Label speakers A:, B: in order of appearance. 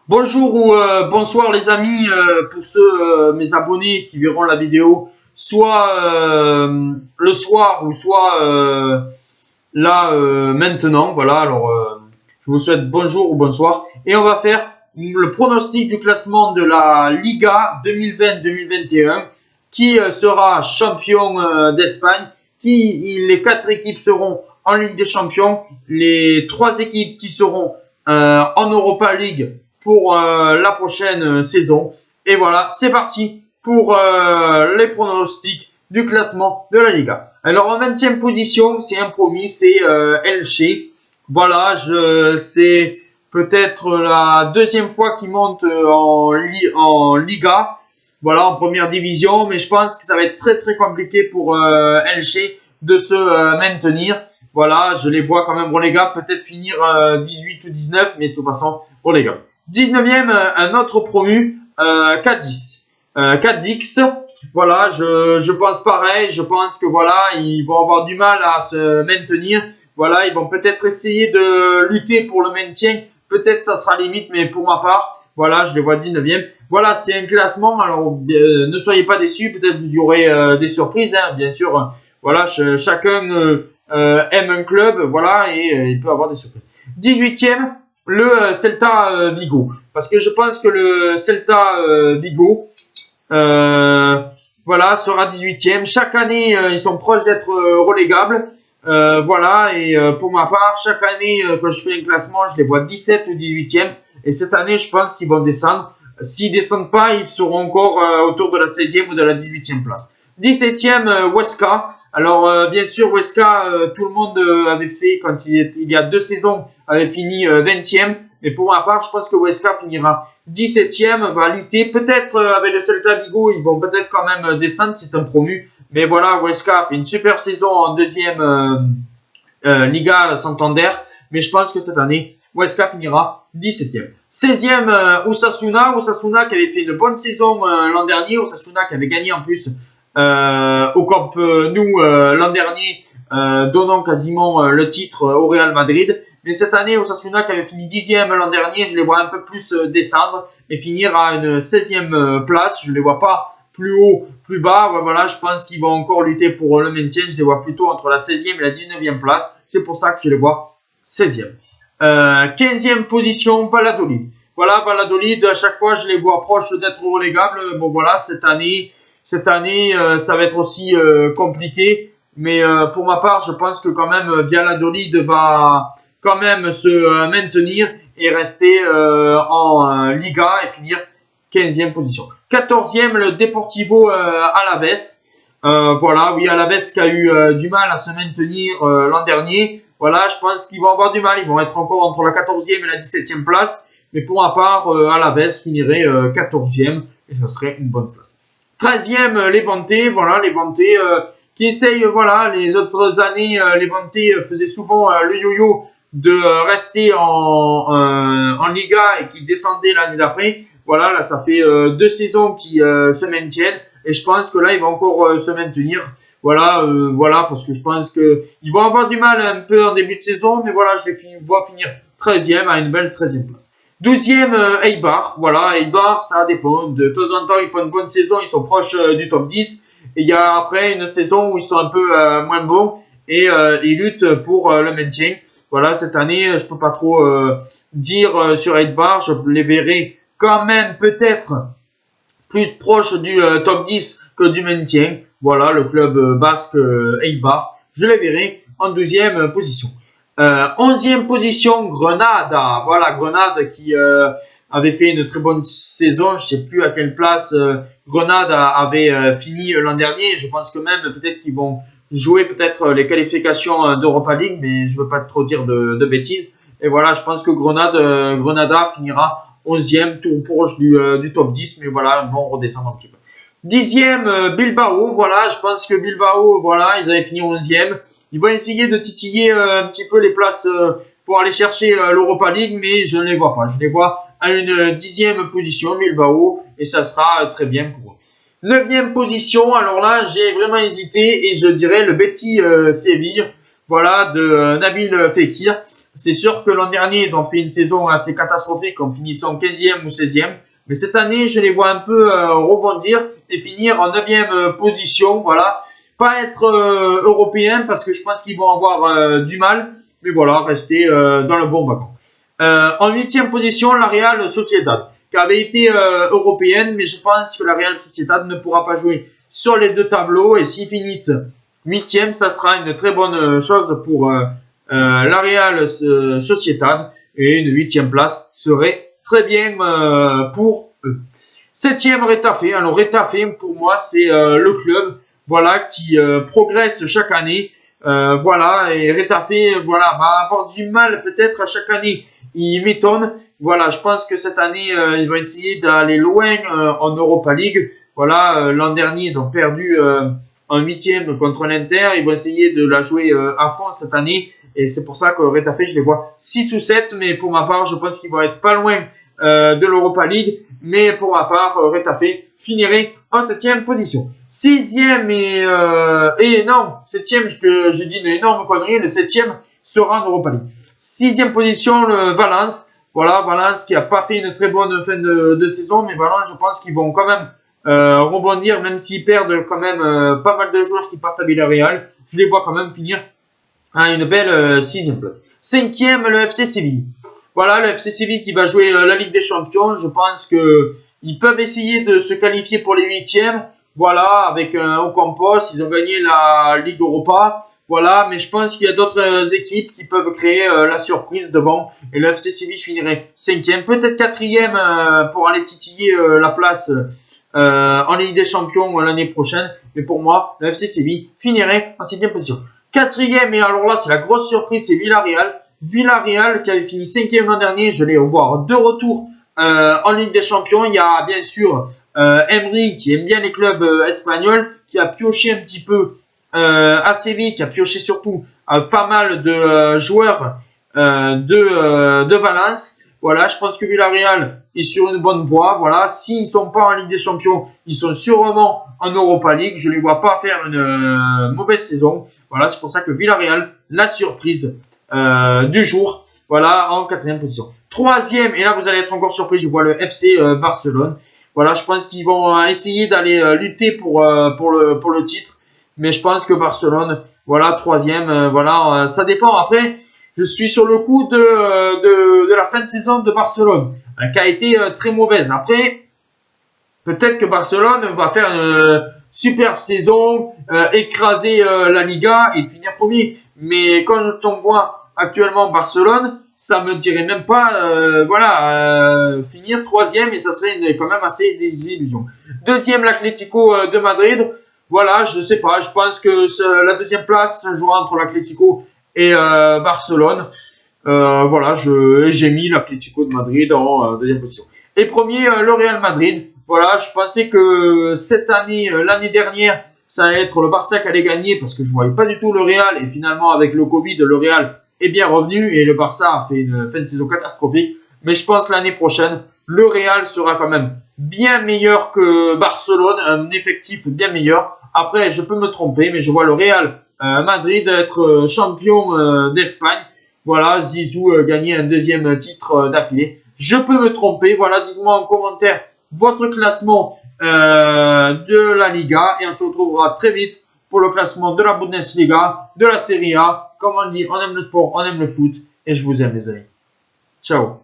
A: Bonjour ou bonsoir les amis, pour ceux mes abonnés qui verront la vidéo soit le soir ou soit là maintenant. Voilà, alors je vous souhaite bonjour ou bonsoir et on va faire le pronostic du classement de la Liga 2020-2021 qui sera champion d'Espagne, les 4 équipes seront en Ligue des Champions, les 3 équipes qui seront en Europa League pour la prochaine saison. Et voilà, c'est parti pour les pronostics du classement de la Liga. Alors en 20e position, c'est un promu, c'est Elche. Voilà, c'est peut-être la deuxième fois qu'il monte en Liga. Voilà, en première division, mais je pense que ça va être très très compliqué pour Elche de se maintenir. Voilà, je les vois quand même relégables, peut-être finir 18 ou 19, mais de toute façon relégables. 19e, un autre promu, Cadiz. Cadix, voilà, je pense pareil, je pense que voilà, ils vont avoir du mal à se maintenir. Voilà, ils vont peut-être essayer de lutter pour le maintien. Peut-être ça sera limite, mais pour ma part, voilà, je les vois 19e. Voilà, c'est un classement. Alors, ne soyez pas déçus. Peut-être qu'il y aurait des surprises, hein, bien sûr. Voilà, chacun aime un club, voilà, et il peut avoir des surprises. 18e, le Celta Vigo. Parce que je pense que le Celta Vigo, voilà, sera 18e. Chaque année, ils sont proches d'être relégables. Voilà, et pour ma part, chaque année, quand je fais un classement, je les vois 17 ou 18e. Et cette année, je pense qu'ils vont descendre. S'ils descendent pas, ils seront encore autour de la 16e ou de la 18e place. 17e, Huesca. Alors, bien sûr, Huesca, tout le monde avait fait, quand il y a 2 saisons, avait fini 20e. Mais pour ma part, je pense que Huesca finira 17e, va lutter. Peut-être avec le Celta Vigo, ils vont peut-être quand même descendre, c'est un promu. Mais voilà, Huesca a fait une super saison en deuxième Liga Santander. Mais je pense que cette année, Huesca finira 17e. 16e, Osasuna. Osasuna qui avait fait une bonne saison l'an dernier. Osasuna qui avait gagné en plus au Camp Nou l'an dernier, donnant quasiment le titre au Real Madrid. Mais cette année, Osasuna qui avait fini 10e l'an dernier, je les vois un peu plus descendre et finir à une 16e place. Je ne les vois pas plus haut, plus bas. Ouais, voilà, je pense qu'ils vont encore lutter pour le maintien. Je les vois plutôt entre la 16e et la 19e place. C'est pour ça que je les vois 16e. 15e position, Valladolid. Voilà, Valladolid, à chaque fois, je les vois proches d'être relégables. Bon, voilà, cette année, ça va être aussi compliqué. Mais pour ma part, je pense que quand même, Valladolid va quand même se maintenir et rester en Liga et finir 15e position. 14e, le Deportivo Alaves. Voilà, oui, Alaves qui a eu du mal à se maintenir l'an dernier. Voilà, je pense qu'ils vont avoir du mal. Ils vont être encore entre la 14e et la 17e place. Mais pour ma part, Alaves finirait 14e et ce serait une bonne place. 13e, Levante. Voilà, Levante qui essaye, voilà, les autres années, Levante faisait souvent le yo-yo de rester en Liga et qui descendait l'année d'après. Voilà, là, ça fait 2 saisons qui se maintiennent et je pense que là, ils vont encore se maintenir. Voilà, voilà, parce que je pense qu'ils vont avoir du mal un peu en début de saison, mais voilà, je les vois finir 13e à une belle 13e place. 12e, Eibar. Voilà, Eibar, ça dépend. De temps en temps, ils font une bonne saison, ils sont proches du top 10. Et il y a après une saison où ils sont un peu moins bons et ils luttent pour le maintien. Voilà, cette année, je peux pas trop dire sur Eibar. Je les verrai quand même peut-être plus proche du top 10 que du maintien. Voilà, le club basque Eibar. Je les verrai en 12e position. 11e position, Grenada. Voilà, Grenade qui avait fait une très bonne saison. Je sais plus à quelle place Grenade avait fini l'an dernier. Je pense que même peut-être qu'ils vont jouer peut-être les qualifications d'Europa League, mais je veux pas trop dire de bêtises. Et voilà, je pense que Grenada finira 11e, tout proche du top 10, mais voilà, ils vont redescendre un petit peu. 10e, Bilbao, voilà, je pense que Bilbao, voilà, ils avaient fini 11e. Ils vont essayer de titiller un petit peu les places pour aller chercher l'Europa League, mais je ne les vois pas. Je les vois à une 10e position, Bilbao, et ça sera très bien pour eux. 9e position, alors là, j'ai vraiment hésité, et je dirais le Betis Séville, voilà, de Nabil Fekir. C'est sûr que l'an dernier, ils ont fait une saison assez catastrophique en finissant 15e ou 16e. Mais cette année, je les vois un peu rebondir et finir en 9e position. Voilà. Pas être européen parce que je pense qu'ils vont avoir du mal. Mais voilà, rester dans le bon wagon. En 8e position, la Real Sociedad, qui avait été européenne, mais je pense que la Real Sociedad ne pourra pas jouer sur les deux tableaux. Et s'ils finissent 8e, ça sera une très bonne chose pour la Real Sociedad. Et une 8e place serait très bien pour eux. 7e, Retafe. Alors Retafe, pour moi, c'est le club voilà, qui progresse chaque année. Voilà, et Retafe voilà, va avoir du mal peut-être à chaque année. Il m'étonne. Voilà, je pense que cette année, ils vont essayer d'aller loin en Europa League. Voilà, l'an dernier, ils ont perdu en 8e contre l'Inter. Ils vont essayer de la jouer à fond cette année. Et c'est pour ça que Retafe, je les vois 6 ou 7. Mais pour ma part, je pense qu'ils vont être pas loin de l'Europa League. Mais pour ma part, Retafe finirait en 7e position. 6e et non, 7e, je dis une énorme connerie. Le 7e sera en Europa League. 6e position, le Valence. Voilà, Valence qui a pas fait une très bonne fin de saison. Mais Valence, je pense qu'ils vont quand même rebondir, même s'ils perdent quand même pas mal de joueurs qui partent à Villarreal. Je les vois quand même finir à une belle 6e place. 5e, le FC Séville. Voilà, le FC Séville qui va jouer la Ligue des Champions. Je pense que ils peuvent essayer de se qualifier pour les 8e. Voilà, avec Ocampos, ils ont gagné la Ligue Europa. Voilà, mais je pense qu'il y a d'autres équipes qui peuvent créer la surprise devant. Et le FC Séville finirait 5e, peut-être 4e pour aller titiller la place en Ligue des Champions l'année prochaine. Mais pour moi, le FC Séville finirait en 6e position. 4e, et alors là, c'est la grosse surprise, c'est Villarreal. Villarreal qui avait fini 5e l'an dernier, je l'ai revoir de retour en Ligue des Champions. Il y a bien sûr Emery qui aime bien les clubs espagnols, qui a pioché un petit peu à Séville, qui a pioché surtout pas mal de joueurs de Valence. Voilà, je pense que Villarreal est sur une bonne voie. Voilà, s'ils sont pas en Ligue des Champions, ils sont sûrement en Europa League. Je les vois pas faire une mauvaise saison. Voilà, c'est pour ça que Villarreal, la surprise du jour. Voilà, en 4e position. 3e, et là vous allez être encore surpris, je vois le FC Barcelone. Voilà, je pense qu'ils vont essayer d'aller lutter pour le titre. Mais je pense que Barcelone, voilà, 3e, voilà, ça dépend. Après, je suis sur le coup de la fin de saison de Barcelone, qui a été très mauvaise. Après, peut-être que Barcelone va faire une superbe saison, écraser la Liga et finir premier. Mais quand on voit actuellement Barcelone, ça me dirait même pas, finir 3e et ça serait quand même assez des illusions. 2e, l'Atlético de Madrid. Voilà, je sais pas, je pense que la 2e place se jouera entre l'Atlético et Barcelone. Voilà, j'ai mis l'Atlético de Madrid en 2e position. Et premier, le Real Madrid. Voilà, je pensais que cette année, l'année dernière, ça allait être le Barça qui allait gagner parce que je voyais pas du tout le Real. Et finalement, avec le Covid, le Real est bien revenu et le Barça a fait une fin de saison catastrophique. Mais je pense que l'année prochaine, le Real sera quand même bien meilleur que Barcelone, un effectif bien meilleur. Après, je peux me tromper, mais je vois le Real Madrid être champion d'Espagne. Voilà, Zizou gagner un 2e titre d'affilée. Je peux me tromper. Voilà, dites-moi en commentaire votre classement de la Liga et on se retrouvera très vite pour le classement de la Bundesliga, de la Serie A. Comme on dit, on aime le sport, on aime le foot et je vous aime les amis. Ciao.